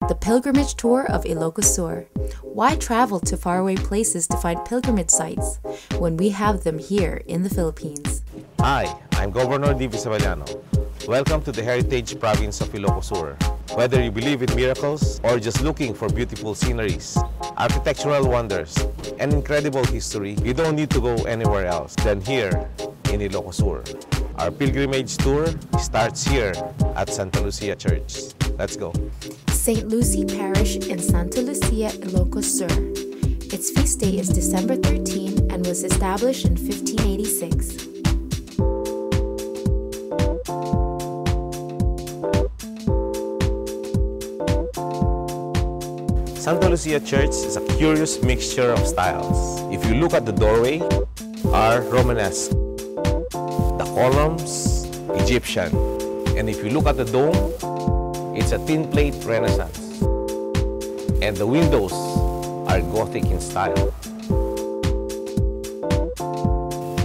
The pilgrimage tour of Ilocos Sur. Why travel to faraway places to find pilgrimage sites when we have them here in the Philippines? Hi, I'm Governor D. Visavallano. Welcome to the Heritage Province of Ilocos Sur. Whether you believe in miracles or just looking for beautiful sceneries, architectural wonders, and incredible history, you don't need to go anywhere else than here in Ilocos Sur. Our pilgrimage tour starts here at Santa Lucia Church. Let's go. St. Lucy Parish in Santa Lucia, Ilocos Sur. Its feast day is December 13 and was established in 1586. Santa Lucia Church is a curious mixture of styles. If you look at the doorway, are Romanesque. The columns, Egyptian. And if you look at the dome, it's a tin plate Renaissance. And the windows are Gothic in style.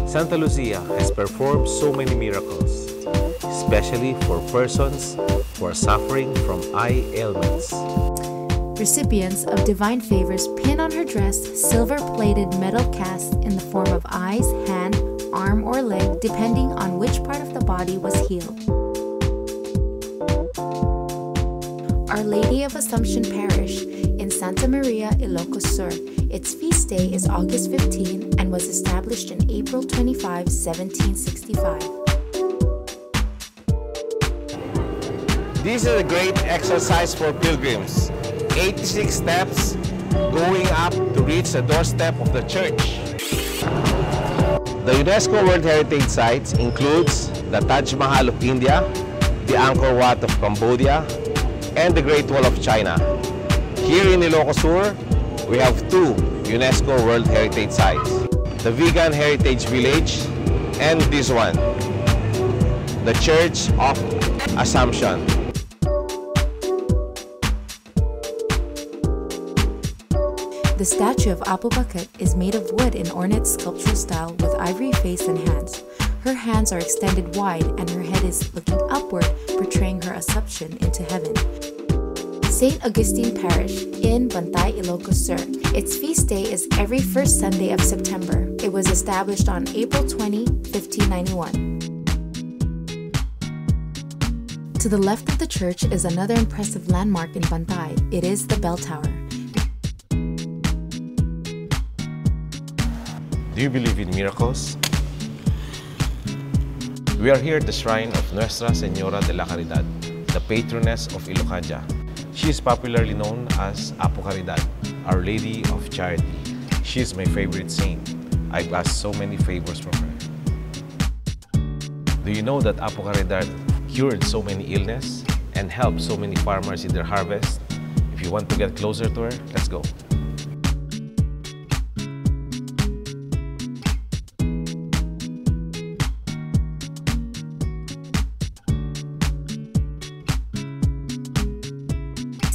Santa Lucia has performed so many miracles, especially for persons who are suffering from eye ailments. Recipients of divine favors pin on her dress silver-plated metal casts in the form of eyes, hand, arm, or leg, depending on which part of the body was healed. Our Lady of Assumption Parish in Santa Maria, Ilocos Sur. Its feast day is August 15 and was established in April 25, 1765. This is a great exercise for pilgrims. 86 steps going up to reach the doorstep of the church. The UNESCO World Heritage Sites includes the Taj Mahal of India, the Angkor Wat of Cambodia, and the Great Wall of China. Here in Ilocos Sur, we have two UNESCO World Heritage Sites, the Vegan Heritage Village and this one, the Church of Assumption. The statue of Apo Bakit is made of wood in ornate sculptural style with ivory face and hands. Her hands are extended wide and her head is looking upward, portraying her assumption into heaven. St. Augustine Parish in Bantay, Ilocos Sur. Its feast day is every first Sunday of September. It was established on April 20, 1591. To the left of the church is another impressive landmark in Bantay. It is the bell tower. Do you believe in miracles? We are here at the shrine of Nuestra Señora de la Caridad, the patroness of Ilocandia. She is popularly known as Apo Caridad, Our Lady of Charity. She is my favorite saint. I've asked so many favors from her. Do you know that Apo Caridad cured so many illness and helped so many farmers in their harvest? If you want to get closer to her, let's go.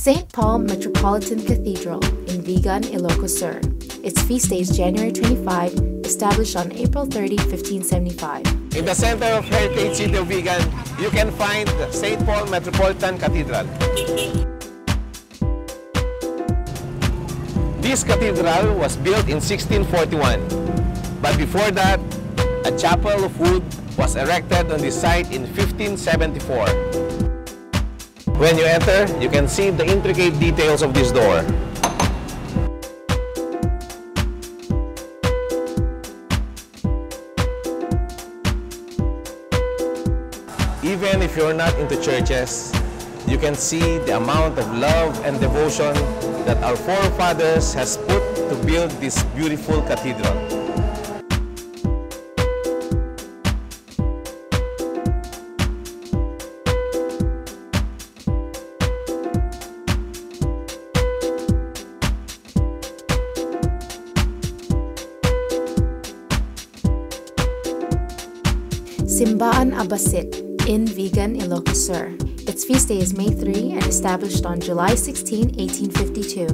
St. Paul Metropolitan Cathedral in Vigan, Ilocos Sur. Its feast day is January 25, established on April 30, 1575. In the center of Heritage City of Vigan, you can find the St. Paul Metropolitan Cathedral. This cathedral was built in 1641, but before that, a chapel of wood was erected on this site in 1574. When you enter, you can see the intricate details of this door. Even if you're not into churches, you can see the amount of love and devotion that our forefathers has put to build this beautiful cathedral. Simbaan Abasit in Vigan, Ilocos Sur. Its feast day is May 3 and established on July 16, 1852.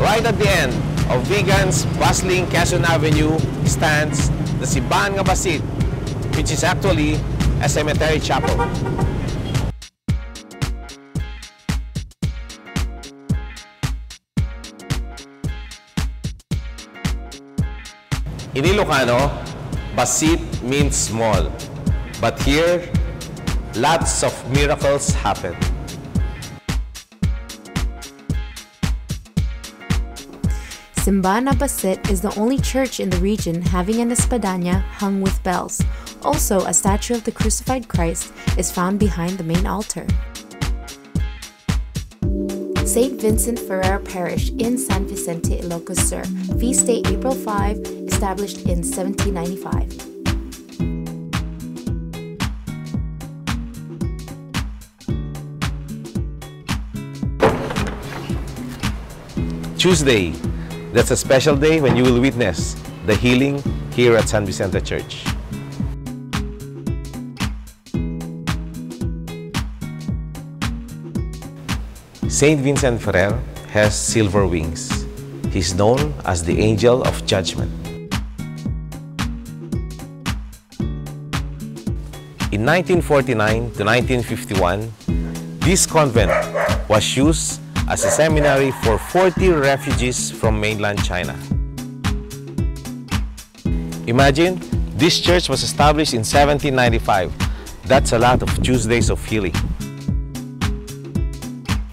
Right at the end of Vigan's bustling Quezon Avenue stands the Simbaan Abasit, which is actually a cemetery chapel. In Ilocano, basit means small. But here, lots of miracles happen. Simbana Basit is the only church in the region having an espadanya hung with bells. Also, a statue of the crucified Christ is found behind the main altar. St. Vincent Ferrer Parish in San Vicente, Ilocos Sur. Feast day April 5, established in 1795. Tuesday, that's a special day when you will witness the healing here at San Vicente Church. Saint Vincent Ferrer has silver wings. He's known as the Angel of Judgment. In 1949 to 1951, this convent was used as a seminary for 40 refugees from mainland China. Imagine, this church was established in 1795. That's a lot of Tuesdays of healing.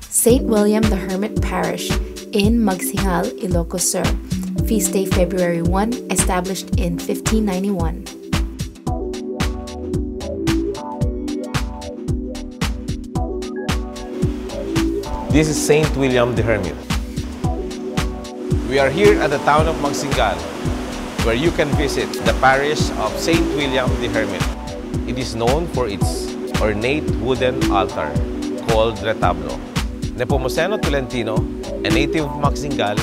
St. William the Hermit Parish in Magsingal, Ilocos Sur. Feast day February 1, established in 1591. This is St. William the Hermit. We are here at the town of Magsingal, where you can visit the parish of St. William the Hermit. It is known for its ornate wooden altar called retablo. Nepomuceno Tolentino, a native of Magsingal,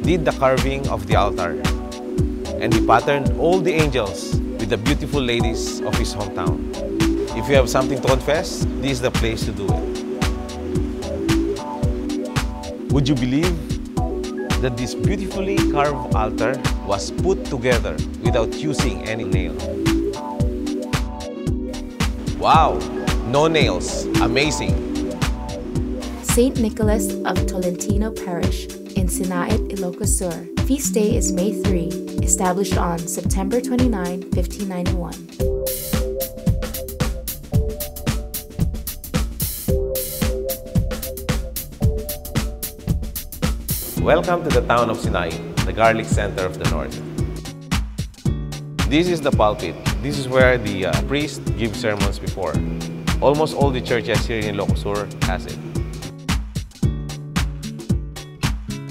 did the carving of the altar, and he patterned all the angels with the beautiful ladies of his hometown. If you have something to confess, this is the place to do it. Would you believe that this beautifully carved altar was put together without using any nail? Wow! No nails. Amazing! St. Nicholas of Tolentino Parish in Sinaid, Ilocos Sur. Feast day is May 3, established on September 29, 1591. Welcome to the town of Sinaid, the garlic center of the north. This is the pulpit. This is where the priest gives sermons before. Almost all the churches here in Ilocos Sur has it.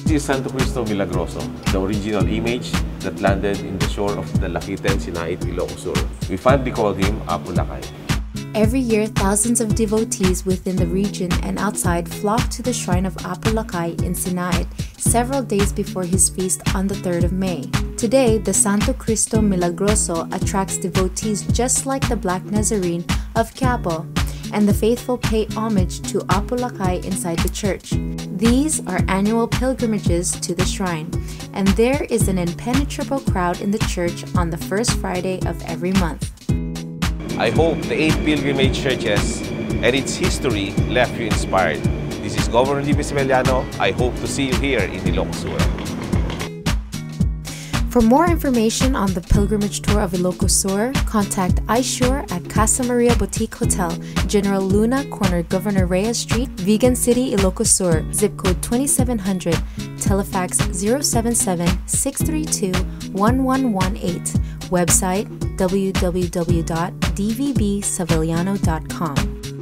This is Santo Cristo Milagroso, the original image that landed in the shore of the Lakiten Sinaid, Ilocos Sur. We fondly call him Apo Lakay. Every year, thousands of devotees within the region and outside flock to the shrine of Apo Lakay in Sinaid several days before his feast on the 3rd of May. Today, the Santo Cristo Milagroso attracts devotees just like the Black Nazarene of Quiapo, and the faithful pay homage to Apo Lakay inside the church. These are annual pilgrimages to the shrine, and there is an impenetrable crowd in the church on the first Friday of every month. I hope the 8 pilgrimage churches and its history left you inspired. This is Governor G. Pismeliano. I hope to see you here in Ilocos Sur. For more information on the pilgrimage tour of Ilocos Sur, contact iSure at Casa Maria Boutique Hotel, General Luna, corner Governor Reyes Street, Vigan City, Ilocos Sur, zip code 2700, telefax 077-632-1118, website www.dvbsavillano.com.